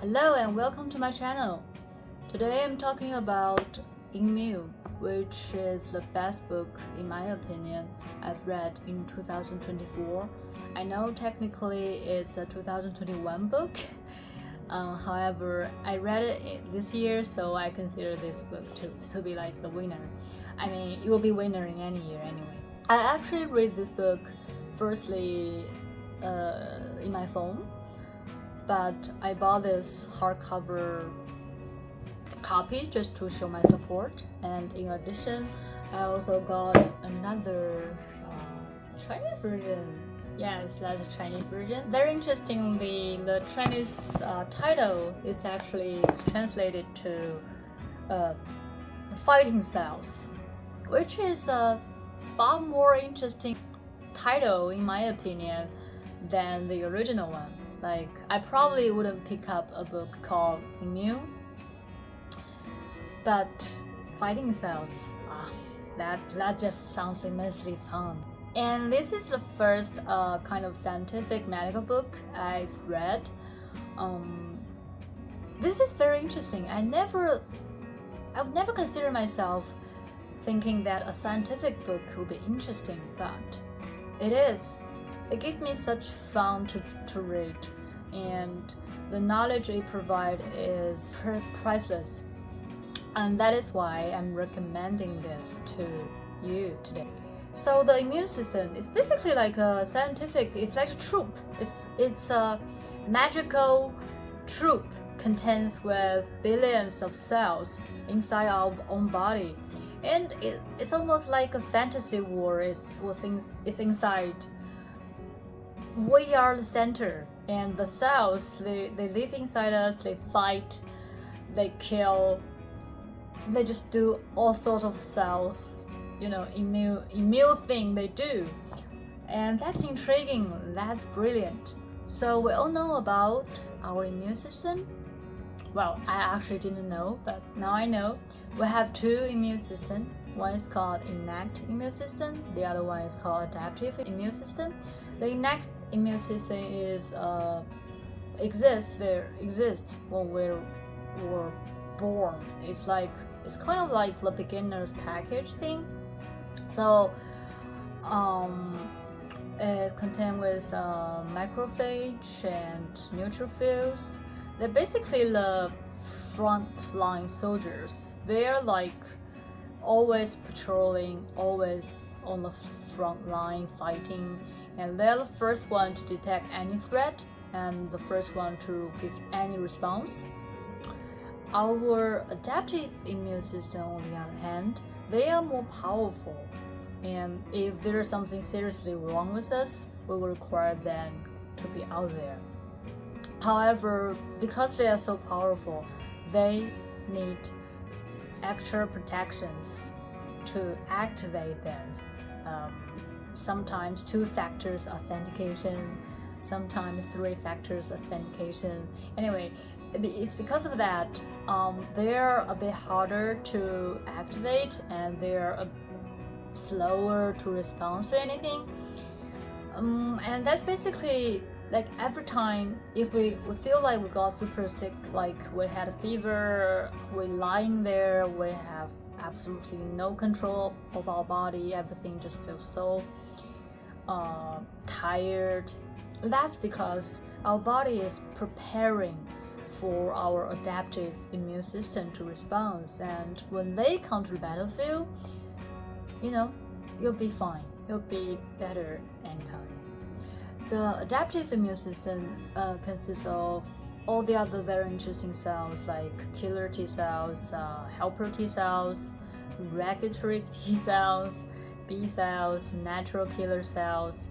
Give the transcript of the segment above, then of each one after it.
Hello and welcome to my channel. Today I'm talking about Immune, which is the best book, in my opinion, I've read in 2024. I know technically it's a 2021 book. However, I read it this year, so I consider this book to be like the winner. I mean, it will be winner in any year anyway. I actually read this book firstly in my phone, but I bought this hardcover copy just to show my support, and in addition I also got another Chinese version. Yes, that's a Chinese version. Very interestingly, the Chinese title is actually translated to the fighting cells, which is a far more interesting title in my opinion than the original one. Like, I probably wouldn't pick up a book called Immune, but fighting cells, that just sounds immensely fun. And this is the first kind of scientific medical book I've read. This is very interesting. I've never considered myself thinking that a scientific book would be interesting, but it is. It gives me such fun to read, and the knowledge it provides is priceless. And that is why I'm recommending this to you today. So the immune system is basically like a scientific, it's like a troop. It's a magical troop contains with billions of cells inside our own body. And it's almost like a fantasy war is inside. We are the center, and the cells, they live inside us, they fight, they kill, they just do all sorts of cells, immune thing they do. And that's intriguing, that's brilliant. So we all know about our immune system. Well, I actually didn't know, but now I know. We have two immune systems. One is called innate immune system, the other one is called adaptive immune system. The innate immune system exists when we're born. It's kind of like the beginner's package thing. So it contains with macrophage and neutrophils. They're basically the frontline soldiers. They're like always patrolling, always on the front line fighting, and they're the first one to detect any threat and the first one to give any response. Our adaptive immune system, on the other hand, they are more powerful, and if there is something seriously wrong with us, we will require them to be out there. However, because they are so powerful, they need extra protections to activate them. Sometimes 2 factors authentication, sometimes 3 factors authentication. Anyway, it's because of that they're a bit harder to activate, and they're slower to respond to anything. And that's basically like every time if we feel like we got super sick, like we had a fever, we're lying there, we have absolutely no control of our body, everything just feels so tired. That's because our body is preparing for our adaptive immune system to respond, and when they come to the battlefield, you'll be fine, you'll be better anytime. The adaptive immune system consists of all the other very interesting cells like killer T cells, helper T cells, regulatory T cells, B cells, natural killer cells,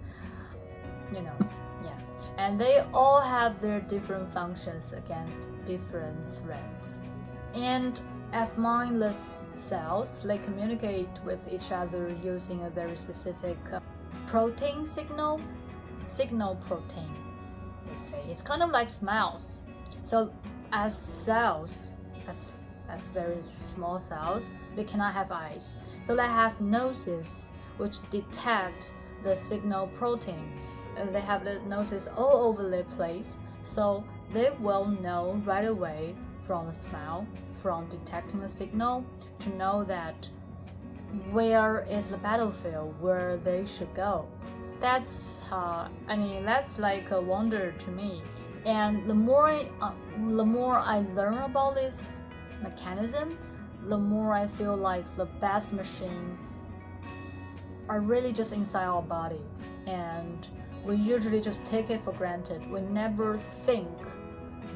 and they all have their different functions against different threats. And as mindless cells, they communicate with each other using a very specific protein signal protein. Let's say it's kind of like smells. So as cells, as very small cells, they cannot have eyes, so they have noses which detect the signal protein. They have the noses all over the place So they will know right away from the smell, from detecting the signal, to know that where is the battlefield where they should go. That's that's like a wonder to me. And the more I learn about this mechanism, the more I feel like the best machine are really just inside our body, and we usually just take it for granted. We never think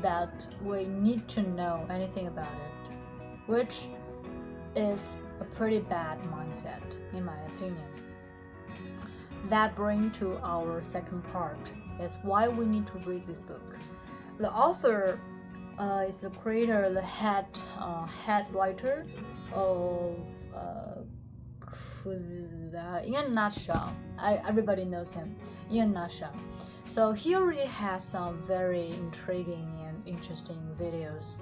that we need to know anything about it, which is a pretty bad mindset in my opinion. That brings to our second part, is why we need to read this book. The author is the creator, the head writer of in a nutshell, everybody knows him in a nutshell. So he already has some very intriguing and interesting videos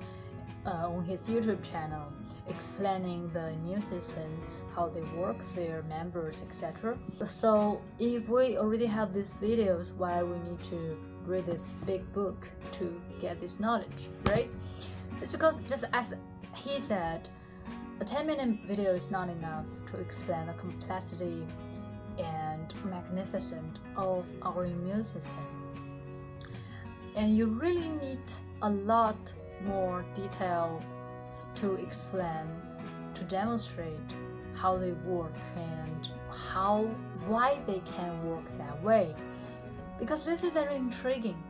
on his YouTube channel explaining the immune system, how they work, their members, etc. So if we already have these videos, why we need to read this big book to get this knowledge, right? It's because, just as he said, a 10-minute video is not enough to explain the complexity and magnificence of our immune system. And you really need a lot more detail to explain, to demonstrate how they work and why they can work that way. Because this is very intriguing.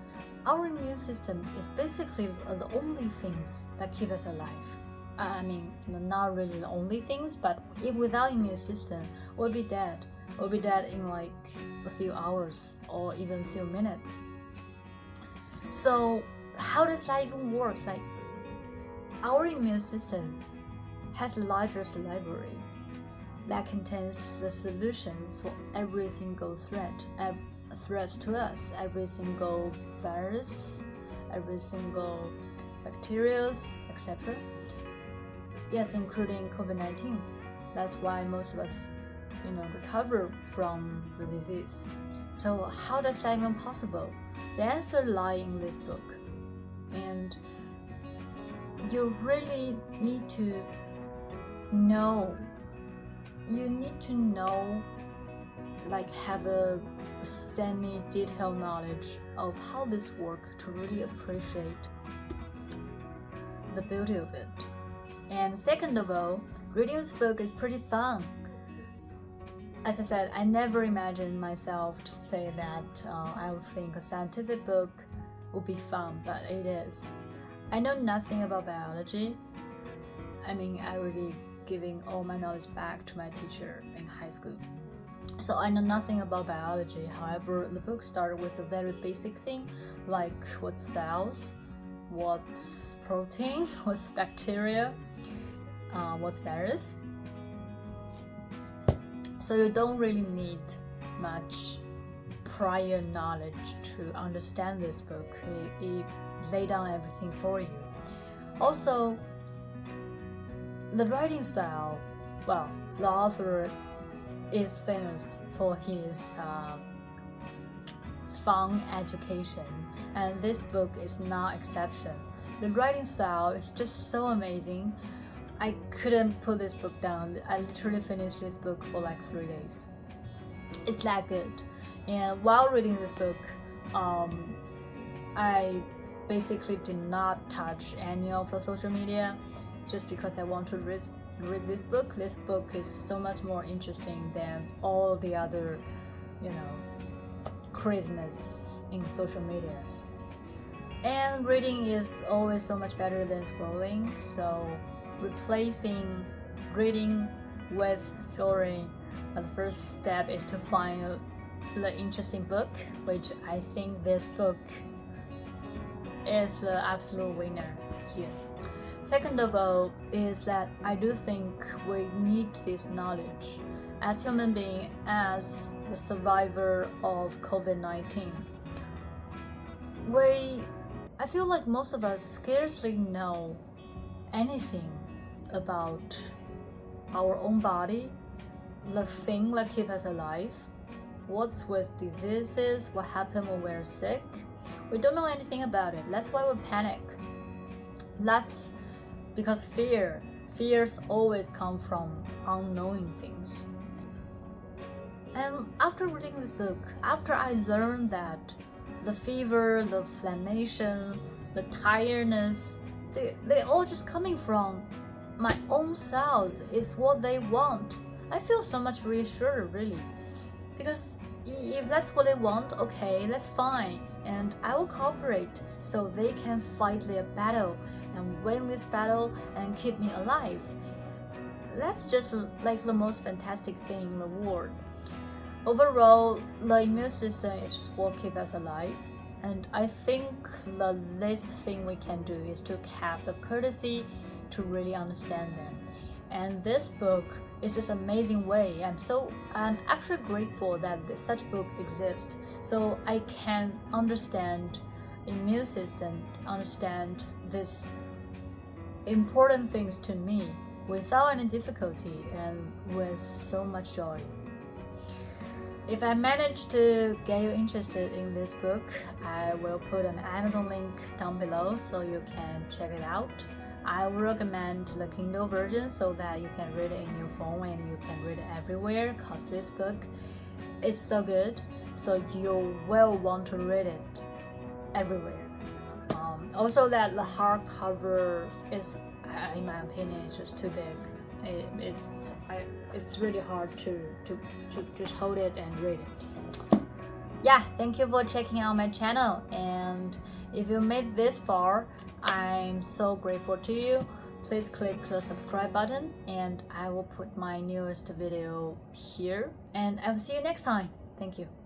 Our immune system is basically the only things that keep us alive. I mean, not really the only things, but if without immune system, we'll be dead. We'll be dead in like a few hours or even a few minutes. So how does that even work? Like, our immune system has the largest library that contains the solution for every single threat to us, every single virus, every single bacteria, etc. Yes, including COVID-19. That's why most of us, recover from the disease. So how does that even possible? The answer lies in this book. And you really need to know. You need to know, like have a semi-detailed knowledge of how this works to really appreciate the beauty of it. And second of all, reading this book is pretty fun. As I said, I never imagined myself to say that I would think a scientific book would be fun, but it is. I know nothing about biology. I mean, I already giving all my knowledge back to my teacher in high school. So I know nothing about biology. However, the book started with a very basic thing, like what's cells, what's protein, what's bacteria, what's virus. So you don't really need much prior knowledge to understand this book. It lay down everything for you. Also, the writing style, well, the author is famous for his fun education, and this book is no exception. The writing style is just so amazing. I couldn't put this book down. I literally finished this book for like 3 days. It's that good. And while reading this book, I basically did not touch any of the social media, just because I want to read this book. This book is so much more interesting than all the other, craziness in social medias. And reading is always so much better than scrolling, so replacing reading with story, the first step is to find the interesting book, which I think this book is the absolute winner here. Second of all is that I do think we need this knowledge as human beings, as the survivor of COVID-19. I feel like most of us scarcely know anything about our own body, the thing that keeps us alive, what's with diseases, what happens when we're sick. We don't know anything about it. That's why we panic. That's because fears always come from unknowing things. And after reading this book, after I learned that the fever, the inflammation, the tiredness, they all just coming from my own cells. It's what they want. I feel so much reassured, really, because if that's what they want, okay, that's fine, and I will cooperate so they can fight their battle and win this battle and keep me alive. That's just like the most fantastic thing in the world. Overall, the immune system is just what keeps us alive, and I think the least thing we can do is to have the courtesy to really understand them. And this book is just an amazing way. I'm actually grateful that such book exists, so I can understand immune system, understand these important things to me without any difficulty and with so much joy. If I manage to get you interested in this book, I will put an Amazon link down below so you can check it out. I will recommend the Kindle version so that you can read it in your phone and you can read it everywhere, because this book is so good, so you will want to read it everywhere. Also, that the hardcover is, in my opinion, is just too big. It's really hard to just hold it and read it. Yeah, thank you for checking out my channel, and if you made this far, I'm so grateful to you. Please click the subscribe button, and I will put my newest video here, and I will see you next time. Thank you.